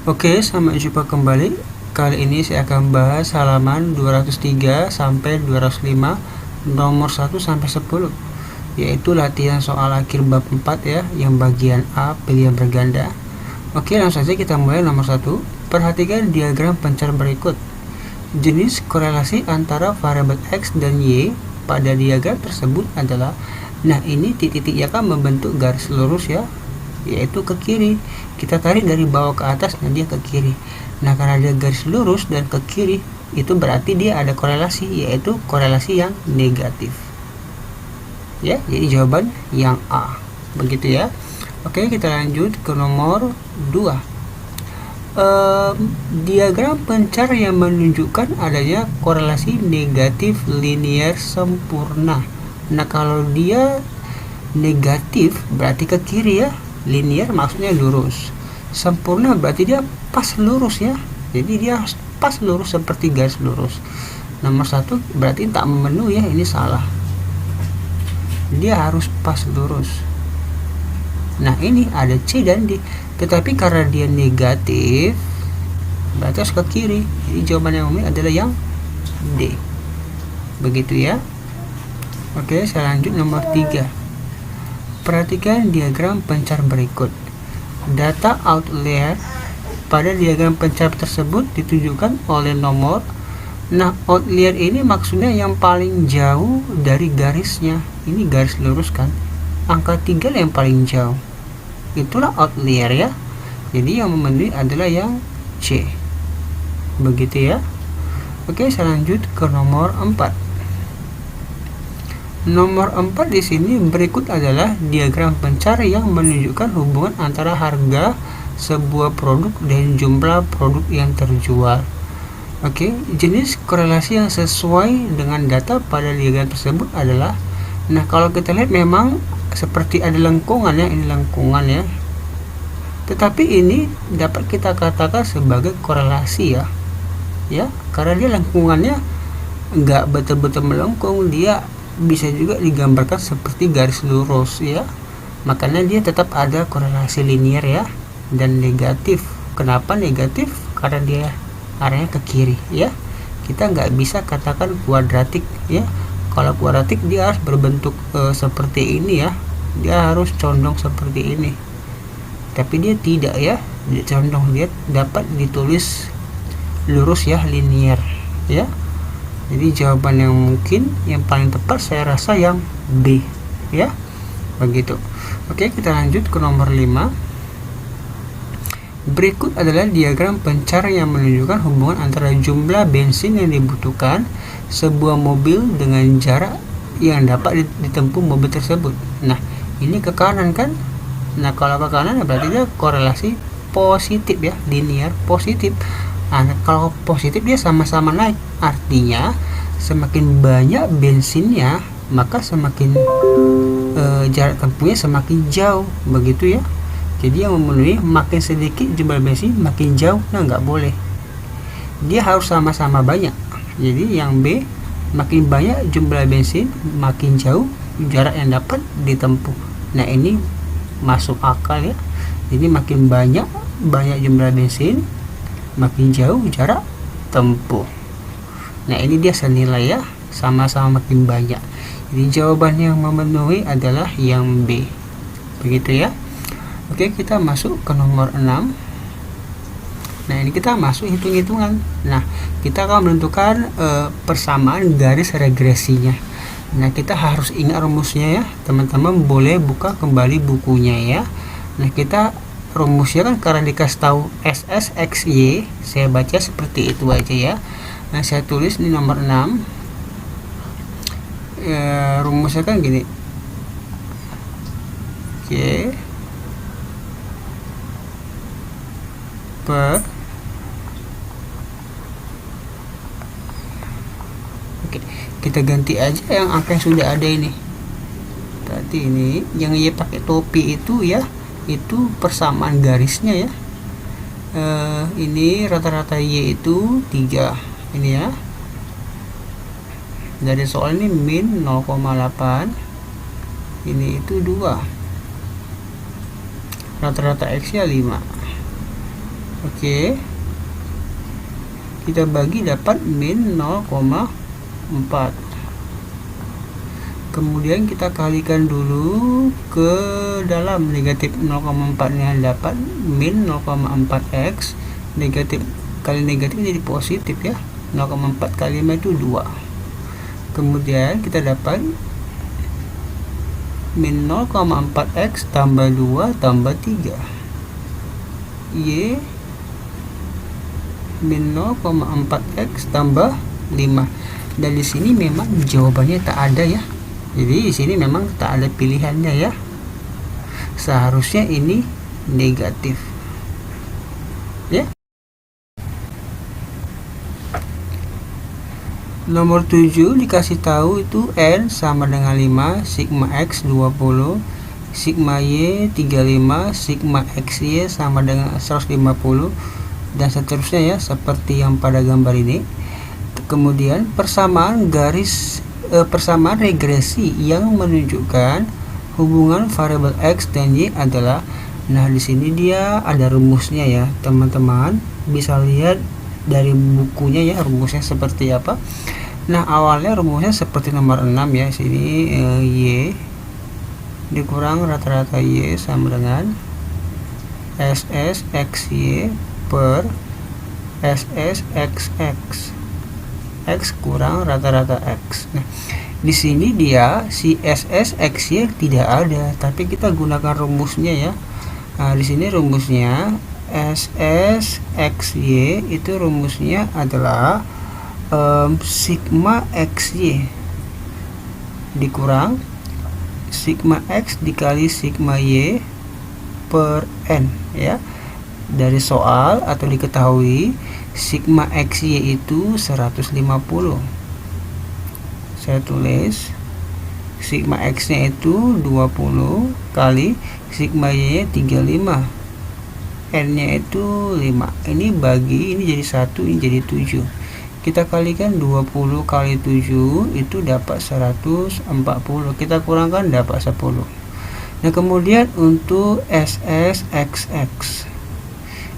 Oke, selamat jumpa kembali. Kali ini saya akan bahas halaman 203 sampai 205 nomor 1 sampai 10, yaitu latihan soal akhir bab 4 ya, yang bagian A pilihan berganda. Oke, langsung saja kita mulai. Nomor 1. Perhatikan diagram pencar berikut. Jenis korelasi antara variabel X dan Y pada diagram tersebut adalah, nah ini titik-titik yang akan membentuk garis lurus ya, yaitu ke kiri. Kita tarik dari bawah ke atas, nah dia ke kiri. Nah karena dia garis lurus dan ke kiri, itu berarti dia ada korelasi, yaitu korelasi yang negatif ya. Jadi jawaban yang A, begitu ya. Oke, kita lanjut ke nomor 2. Diagram pencar yang menunjukkan adanya korelasi negatif linear sempurna. Nah kalau dia negatif berarti ke kiri ya. Linear maksudnya lurus, sempurna berarti dia pas lurus ya. Jadi dia harus pas lurus seperti garis lurus. Nomor 1 berarti tak memenuhi ya, ini salah. Dia harus pas lurus. Nah ini ada C dan D, tetapi karena dia negatif berarti harus ke kiri. Jadi jawaban yang umum adalah yang D, begitu ya. Oke, saya lanjut nomor 3. Perhatikan diagram pencar berikut. Data outlier pada diagram pencar tersebut ditunjukkan oleh nomor. Nah, outlier ini maksudnya yang paling jauh dari garisnya. Ini garis lurus kan. Angka 3 yang paling jauh. Itulah outlier ya. Jadi yang memenuhi adalah yang C. Begitu ya. Oke, saya lanjut ke nomor 4. Nomor 4 di sini berikut adalah diagram pencar yang menunjukkan hubungan antara harga sebuah produk dan jumlah produk yang terjual. Oke, jenis korelasi yang sesuai dengan data pada diagram tersebut adalah, nah kalau kita lihat memang seperti ada lengkungan ya, ini lengkungan ya. Tetapi ini dapat kita katakan sebagai korelasi ya. Ya, karena dia lengkungannya nggak betul-betul melengkung, dia bisa juga digambarkan seperti garis lurus ya. Makanya dia tetap ada korelasi linear ya, dan negatif. Kenapa negatif? Karena dia arahnya ke kiri ya. Kita nggak bisa katakan kuadratik ya. Kalau kuadratik dia harus berbentuk seperti ini ya, dia harus condong seperti ini. Tapi dia tidak ya, dia condong, dia dapat ditulis lurus ya, linear ya. Jadi jawaban yang mungkin yang paling tepat saya rasa yang B ya, begitu. Oke, kita lanjut ke nomor 5. Berikut adalah diagram pencar yang menunjukkan hubungan antara jumlah bensin yang dibutuhkan sebuah mobil dengan jarak yang dapat ditempuh mobil tersebut. Nah ini ke kanan kan. Nah kalau ke kanan berarti dia korelasi positif ya, linear positif. Nah, kalau positif dia sama-sama naik, artinya semakin banyak bensinnya maka semakin jarak tempuhnya semakin jauh, begitu ya. Jadi yang memenuhi makin sedikit jumlah bensin makin jauh, nah nggak boleh, dia harus sama-sama banyak. Jadi yang B, makin banyak jumlah bensin makin jauh jarak yang dapat ditempuh. Nah ini masuk akal ya. Jadi makin banyak jumlah bensin makin jauh jarak tempuh. Nah ini dia senilai ya, sama-sama makin banyak. Jadi jawaban yang memenuhi adalah yang B, begitu ya. Oke, kita masuk ke nomor 6. Nah ini kita masuk hitung-hitungan. Nah kita akan menentukan persamaan garis regresinya. Nah kita harus ingat rumusnya ya teman-teman, boleh buka kembali bukunya ya. Nah kita rumusnya kan karena dikasih tahu SSXY, saya baca seperti itu aja ya. Nah saya tulis di nomor 6 rumusnya kan gini. Oke, kita ganti aja yang angka yang sudah ada ini. Berarti ini yang Y pakai topi itu ya, itu persamaan garisnya ya. Ini rata-rata Y itu 3 ini ya. Dari soal ini min 0,8, ini itu 2, rata-rata X nya 5. Oke, kita bagi dapat min 0,4. Kemudian kita kalikan dulu ke dalam negatif 0,4 nya, dapat min 0,4x. Negatif kali negatif jadi positif ya, 0,4 kali 5 itu 2. Kemudian kita dapat min 0,4x tambah 2 tambah 3 y min 0,4x tambah 5. Dan di sini memang jawabannya tak ada ya, jadi di sini memang tak ada pilihannya ya, seharusnya ini negatif ya. Nomor 7 dikasih tahu itu n sama dengan 5, sigma x 20, sigma y 35, sigma xy sama dengan 150, dan seterusnya ya, seperti yang pada gambar ini. Kemudian persamaan persamaan regresi yang menunjukkan hubungan variabel x dan y adalah, nah di sini dia ada rumusnya ya teman-teman, bisa lihat dari bukunya ya rumusnya seperti apa. Nah awalnya rumusnya seperti nomor 6 ya, sini y dikurang rata-rata y sama dengan ss xy per ss xx, x kurang rata-rata x. Nah di sini dia si ss xy tidak ada, tapi kita gunakan rumusnya ya. Nah di sini rumusnya ss xy itu rumusnya adalah sigma xy dikurang sigma x dikali sigma y per n ya. Dari soal atau diketahui sigma xy itu 150. Saya tulis sigma x nya itu 20 kali sigma y nya 35, n nya itu 5. Ini bagi ini jadi 1, ini jadi 7. Kita kalikan 20 kali 7 itu dapat 140. Kita kurangkan dapat 10. Nah kemudian untuk SSXX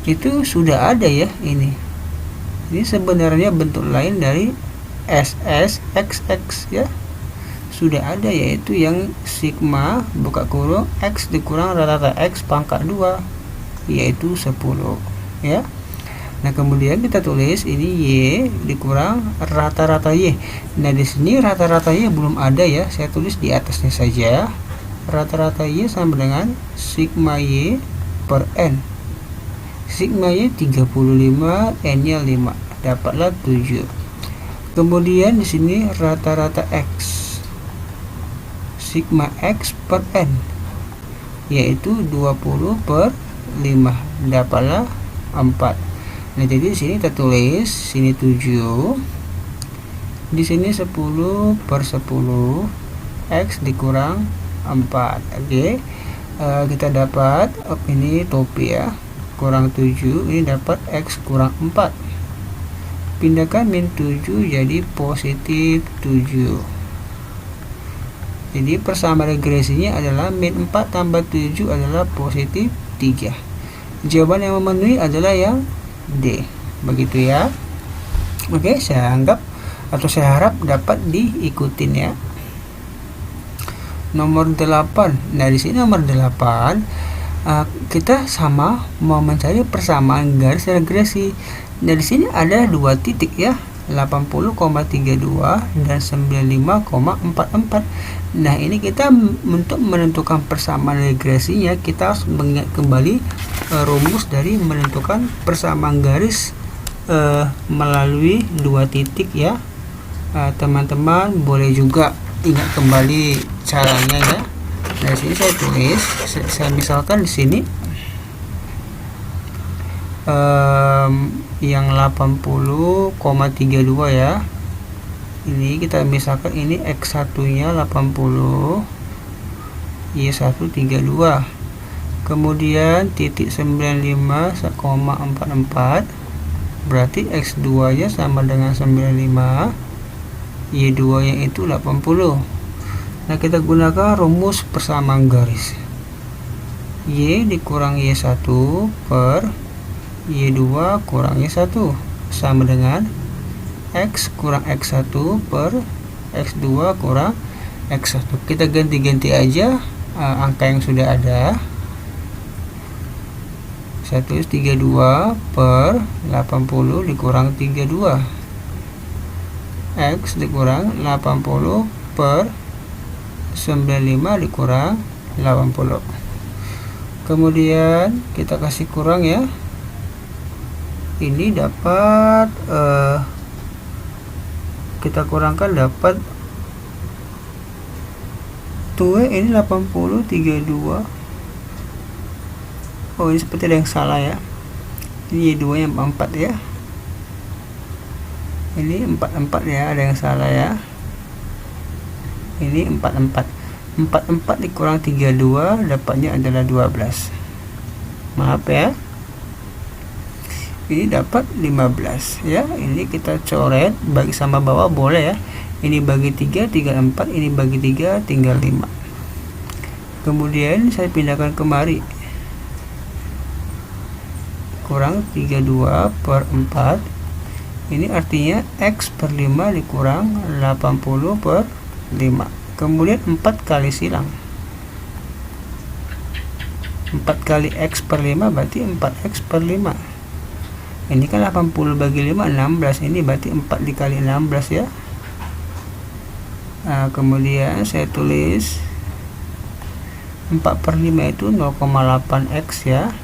itu sudah ada ya, ini sebenarnya bentuk lain dari SSXX ya, sudah ada, yaitu yang sigma buka kurung x dikurang rata-rata x pangkat 2 yaitu 10 ya. Nah kemudian kita tulis ini y dikurang rata-rata y. Nah di sini rata-rata y belum ada ya, saya tulis di atasnya saja. Rata-rata y sama dengan sigma y per n. Sigma y 35, n nya 5, dapatlah 7. Kemudian di sini rata-rata x, sigma x per n yaitu 20 per 5, dapatlah 4. Nah jadi di sini kita tulis sini 7, di sini 10 per 10, x dikurang 4. Oke. Kita dapat ini topi ya, kurang 7, ini dapat x kurang 4. Pindahkan min 7 jadi positif 7. Jadi persamaan regresinya adalah min 4 tambah 7 adalah positif 3. Jawaban yang memenuhi adalah yang D. Begitu ya. Oke, saya anggap atau saya harap dapat diikutin ya. Nomor 8. Nah, di sini nomor 8 kita sama mau mencari persamaan garis regresi. Nah, di sini ada dua titik ya, 80,32 dan 95,44. Nah, ini kita untuk menentukan persamaan regresinya kita harus mengingat kembali rumus dari menentukan persamaan garis melalui dua titik ya. Teman-teman boleh juga ingat kembali caranya ya. Nah, di sini saya tulis, saya misalkan di sini yang 80,32 ya. Ini kita misalkan ini x1 nya 80, y1 32, kemudian titik 95,44, berarti x2 nya sama dengan 95, y2 nya itu 80. Nah kita gunakan rumus persamaan garis, y dikurang y1 per Y2 kurang Y1 sama dengan X kurang X1 per X2 kurang X1. Kita ganti-ganti aja angka yang sudah ada. 132 per 80 dikurang 32, X dikurang 80 per 95 dikurang 80. Kemudian kita kasih kurang ya. Ini dapat kita kurangkan dapat tuh ini 80 32. Oh, ini seperti ada yang salah ya. Ini Y2 yang 4 ya. Ini 44 ya, ada yang salah ya. Ini 44. 44 dikurang 32 dapatnya adalah 12. Maaf ya. Ini dapat 15 ya. Ini kita coret bagi sama bawah boleh ya. Ini bagi 3 tinggal 4, ini bagi 3 tinggal 5. Kemudian saya pindahkan kemari. Kurang 32 per 4. Ini artinya X per 5 dikurang 80 per 5. Kemudian 4 kali silang. 4 kali X per 5 berarti 4X per 5. Ini kan 80 bagi 5 16. Ini berarti 4 dikali 16 ya. Nah, kemudian saya tulis 4 per 5 itu 0,8X ya.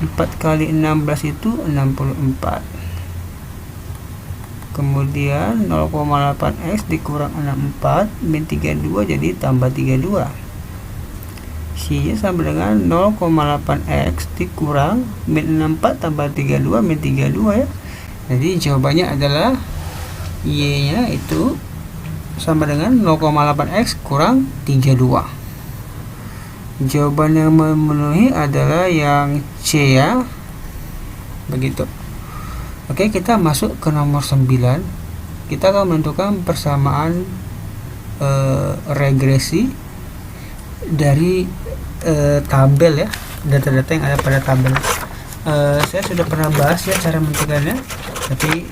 4 kali 16 itu 64. Kemudian 0,8X dikurang 64 min 32 jadi tambah 32. C-nya sama dengan 0,8X dikurang min 64 tambah 32 min 32 ya. Jadi jawabannya adalah Y-nya itu sama dengan 0,8X kurang 32. Jawaban yang memenuhi adalah yang C ya. Begitu. Oke, kita masuk ke nomor 9. Kita akan menentukan persamaan regresi dari tabel ya, data-data yang ada pada tabel. Saya sudah pernah bahas ya cara menentukannya, tapi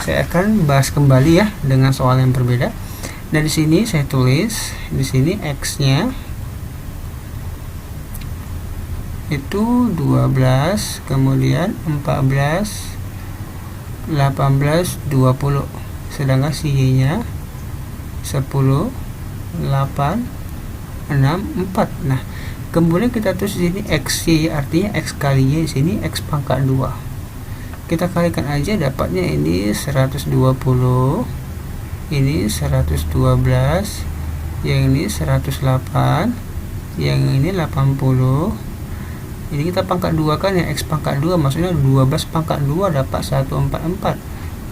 saya akan bahas kembali ya dengan soal yang berbeda. Nah, di sini saya tulis di sini X-nya itu 12, kemudian 14, 18, 20, sedangkan si Y-nya 10, 8, 6, 4. Nah, kemudian kita tulis di sini XY artinya X kali Y, di sini X pangkat 2. Kita kalikan aja, dapatnya ini 120, ini 112, yang ini 108, yang ini 80. Ini kita pangkat 2 kan ya, X pangkat 2 maksudnya 12 pangkat 2 dapat 144.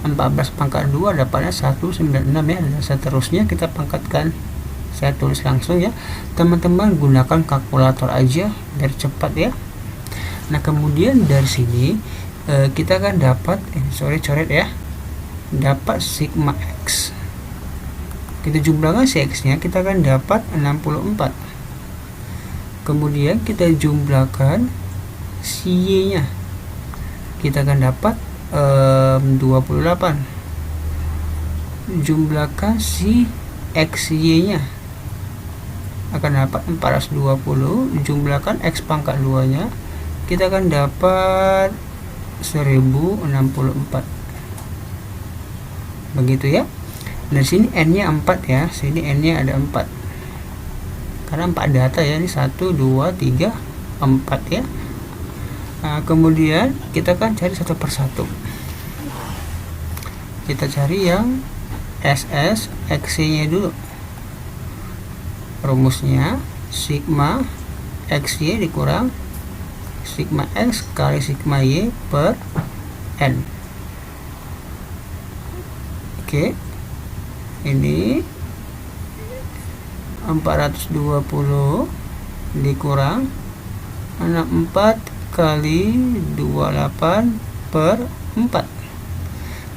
14 pangkat 2 dapatnya 196 ya, dan seterusnya kita pangkatkan. Saya tulis langsung ya. Teman-teman gunakan kalkulator aja biar cepat ya. Nah, kemudian dari sini kita akan dapat coret ya. Dapat sigma X. Kita jumlahkan si X-nya, kita akan dapat 64. Kemudian kita jumlahkan si Y-nya, kita akan dapat 28. Jumlahkan si XY-nya, akan dapat 420. Jumlahkan X pangkat 2 nya, kita akan dapat 1064. Begitu ya. Nah, sini N-nya 4 ya, sini N-nya ada 4. Karena 4 data ya, ini 1, 2, 3, 4 ya. Nah, kemudian kita kan cari satu persatu. Kita cari yang SS XY nya dulu. Rumusnya sigma XY dikurang sigma X kali sigma Y per N. Oke, ini 420 dikurang 64 kali 28 per 4.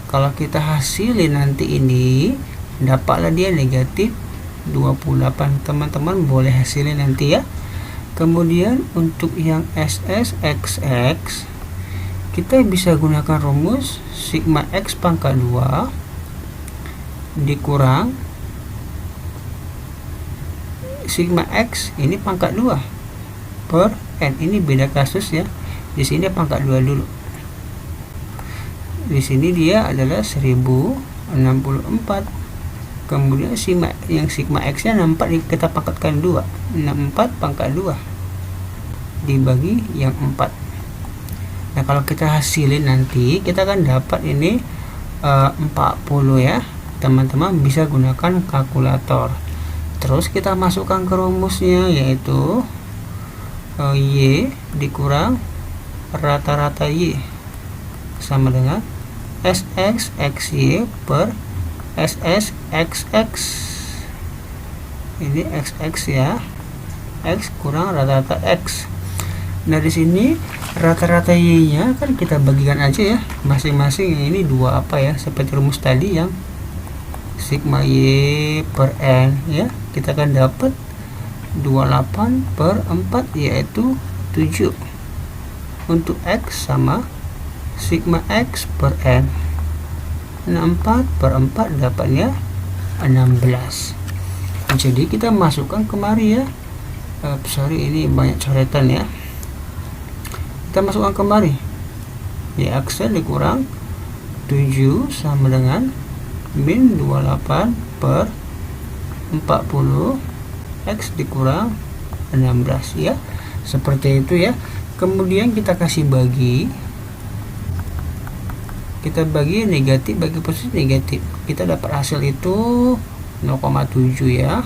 Kalau kita hasilin nanti ini, dapatlah dia negatif 28. Teman-teman boleh hasilin nanti ya. Kemudian untuk yang SSXX kita bisa gunakan rumus sigma X pangkat 2 dikurang sigma X ini pangkat 2 per N. Ini beda kasus ya. Di sini pangkat 2 dulu. Di sini dia adalah 1064. Kemudian sigma X nya 64 kita pangkatkan 2. 64 pangkat 2 dibagi yang 4. Nah, kalau kita hasilin nanti kita akan dapat ini 40 ya. Teman-teman bisa gunakan kalkulator. Terus kita masukkan ke rumusnya, yaitu Y dikurang rata-rata Y sama dengan SX XY per SS XX. Ini XX ya. X kurang rata-rata X. Nah, di sini rata-rata Y-nya kan kita bagikan aja ya. Masing-masing ini dua apa ya, seperti rumus tadi yang sigma Y per N ya. Kita akan dapat 28 per 4 yaitu 7. Untuk X sama sigma X per N. 64 per 4 dapatnya 16. Jadi kita masukkan kemari ya. Sorry, ini banyak coretan ya. Kita masukkan kemari. Ya, X dikurang 7 sama dengan min 28 per 40 X dikurang 16 ya. Seperti itu ya. Kemudian kita kasih bagi. Kita bagi negatif bagi positif negatif. Kita dapat hasil itu 0,7 ya.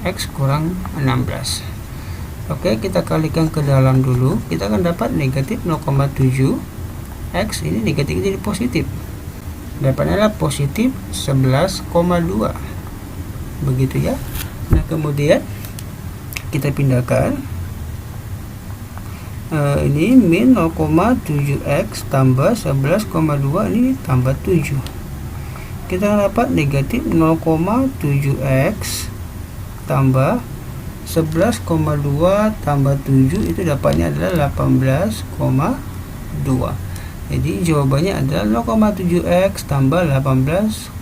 X kurang 16. Oke, kita kalikan ke dalam dulu. Kita akan dapat negatif 0,7. X ini negatif jadi positif. Dapatnya adalah positif 11,2. Begitu ya. Nah, kemudian kita pindahkan ini min 0,7x tambah 11,2 ini tambah 7. Kita dapat negatif 0,7x tambah 11,2 tambah 7 itu dapatnya adalah 18,2. Jadi jawabannya adalah 0,7x tambah 18,2.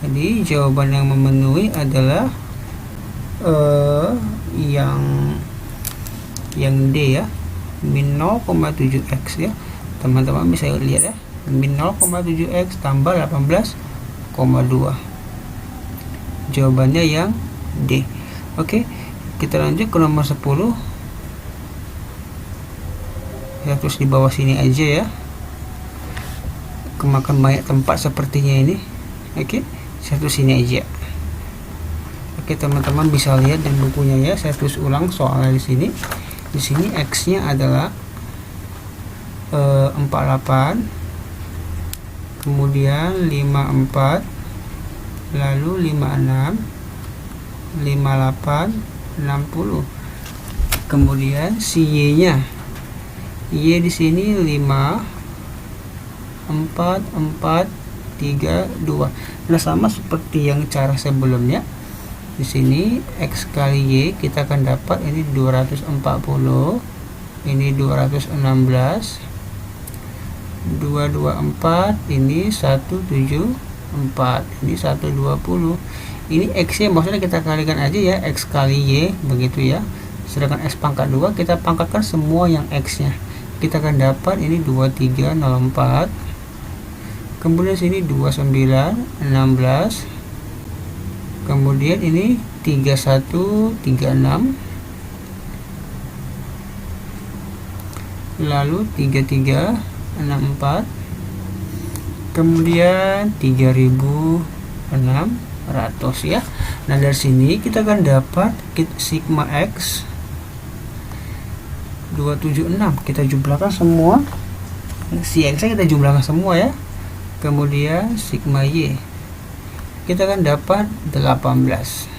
Jadi jawaban yang memenuhi adalah yang D ya, min 0,7x ya. Teman-teman bisa lihat ya, min 0,7x tambah 18,2. Jawabannya yang D. Oke, kita lanjut ke nomor 10. Ya, terus di bawah sini aja ya. Kemakan banyak tempat sepertinya ini. Oke, saya tulis sini aja. Oke, teman-teman bisa lihat di bukunya ya. Saya tulis ulang soalnya di sini. Di sini X-nya adalah 48, kemudian 54, lalu 56, 58, 60. Kemudian si Y-nya, Y di sini 5, 4, 4, 3, 2. Nah, sama seperti yang cara sebelumnya. Di sini X kali Y kita akan dapat ini 240, ini 216, 224, ini 174, ini 120. Ini X nya maksudnya kita kalikan aja ya, X kali Y begitu ya. Sedangkan X pangkat 2 kita pangkatkan semua yang X nya. Kita akan dapat ini 2304. Kemudian sini 29, 16. Kemudian ini 3136, lalu 3364, kemudian 3600 ya. Nah, dari sini kita akan dapat sigma X 276. Kita jumlahkan semua, si X kita jumlahkan semua ya. Kemudian sigma Y kita akan dapat 18.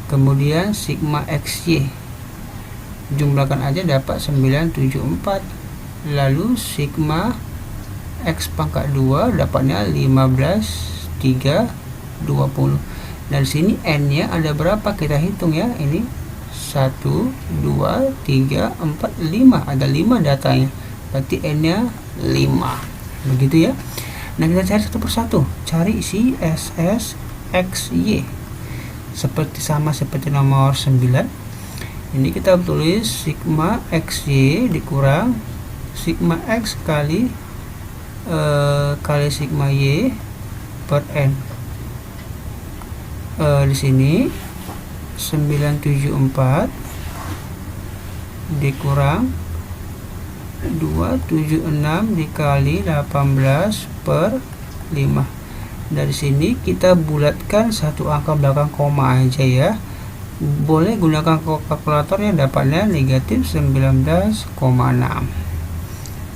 Kemudian sigma XY jumlahkan aja dapat 974. Lalu sigma X pangkat 2 dapatnya 15, 3, 20. Dan sini N nya ada berapa kita hitung ya. Ini 1, 2, 3, 4, 5. Ada 5 datanya, berarti N nya 5. Begitu ya. Nah, kita cari satu persatu. Cari si SS XY. Sama seperti nomor 9. Ini kita tulis sigma XY dikurang sigma X kali sigma Y per N. Di sini 974 dikurang 276 dikali 18 per 5. Dari sini kita bulatkan satu angka belakang koma aja ya. Boleh gunakan kalkulatornya, dapatnya negatif 19,6.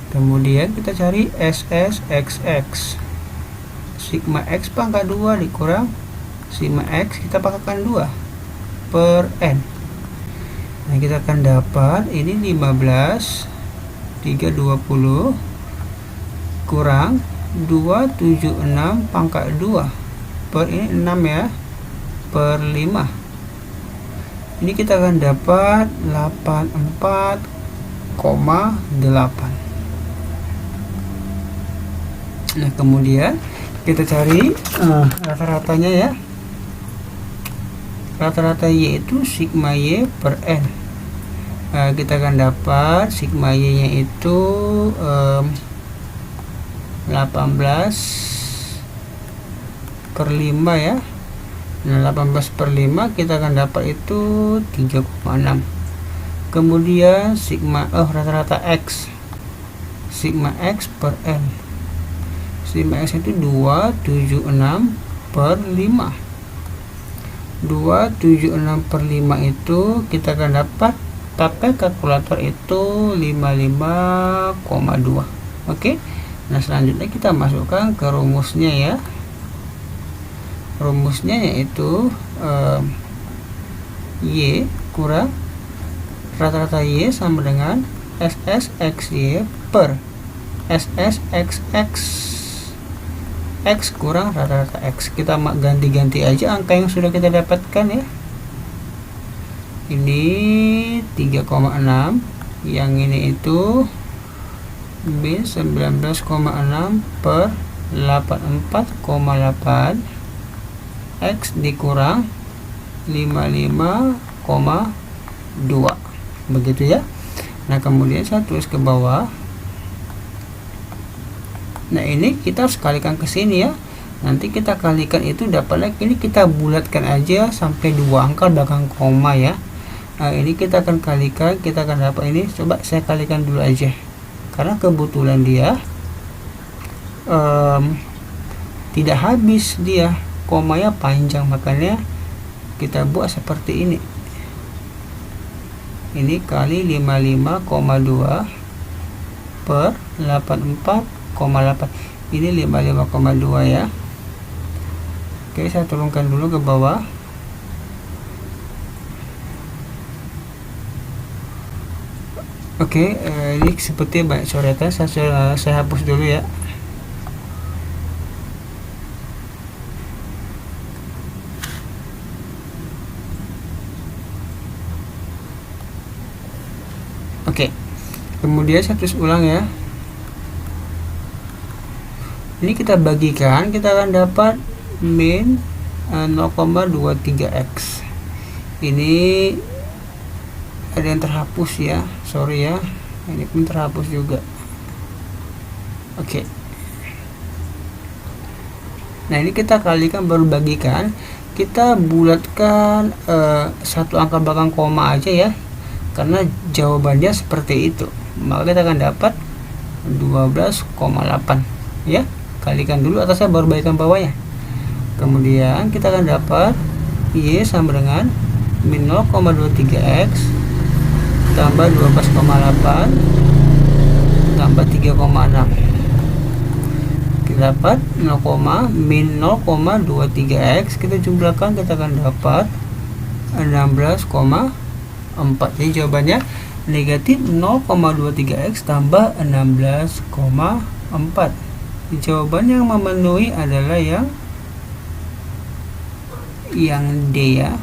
Kemudian kita cari SSXX. Sigma X pangkat 2 dikurang sigma X kita pangkatkan 2 per N. Nah, kita akan dapat ini 15 320 kurang 276 pangkat 2 per ini 6 ya, per 5. Ini kita akan dapat 84,8. Nah, kemudian kita cari rata-ratanya ya. Rata-rata Y itu sigma Y per N. Kita akan dapat sigma Y nya itu 18 per 5 ya. Nah, 18 per 5 kita akan dapat itu 3,6. Kemudian sigma rata-rata X. Sigma X per N. Sigma X itu 276 per 5. 276 per 5 itu kita akan dapat pakai kalkulator itu 55,2. Oke. Nah, selanjutnya kita masukkan ke rumusnya ya. Rumusnya yaitu Y kurang rata-rata Y sama dengan SSXY per SSXX. X kurang rata-rata X. Kita ganti-ganti aja angka yang sudah kita dapatkan ya. Ini 3,6, yang ini itu min 19,6 per 84,8 X dikurang 55,2. Begitu ya. Nah, kemudian saya tulis ke bawah. Nah, ini kita harus kalikan ke sini ya. Nanti kita kalikan itu dapat lagi. Ini kita bulatkan aja sampai 2 angka belakang koma ya. Nah, ini kita akan kalikan, kita akan dapat ini. Coba saya kalikan dulu aja. Karena kebetulan dia tidak habis dia, komanya panjang, makanya kita buat seperti ini. Ini kali 55,2 per 84,8. Ini 55,2 ya. Oke, saya turunkan dulu ke bawah. Oke, ini seperti banyak coretan. Saya hapus dulu ya. Oke, kemudian saya tulis ulang ya. Ini kita bagikan, kita akan dapat min 0,23x. Ini ada yang terhapus ya, sorry ya, ini pun terhapus juga. Oke. Nah, ini kita kalikan baru bagikan, kita bulatkan satu angka belakang koma aja ya, karena jawabannya seperti itu. Maka kita akan dapat 12,8 ya. Kalikan dulu atasnya baru bagikan bawahnya. Kemudian kita akan dapat Y sama dengan min 0,23x tambah 12,8 tambah 3,6. Kita dapat min 0,23x, kita jumlahkan, kita akan dapat 16,4. Jadi jawabannya negatif 0,23x tambah 16,4. Jawaban yang memenuhi adalah yang D ya.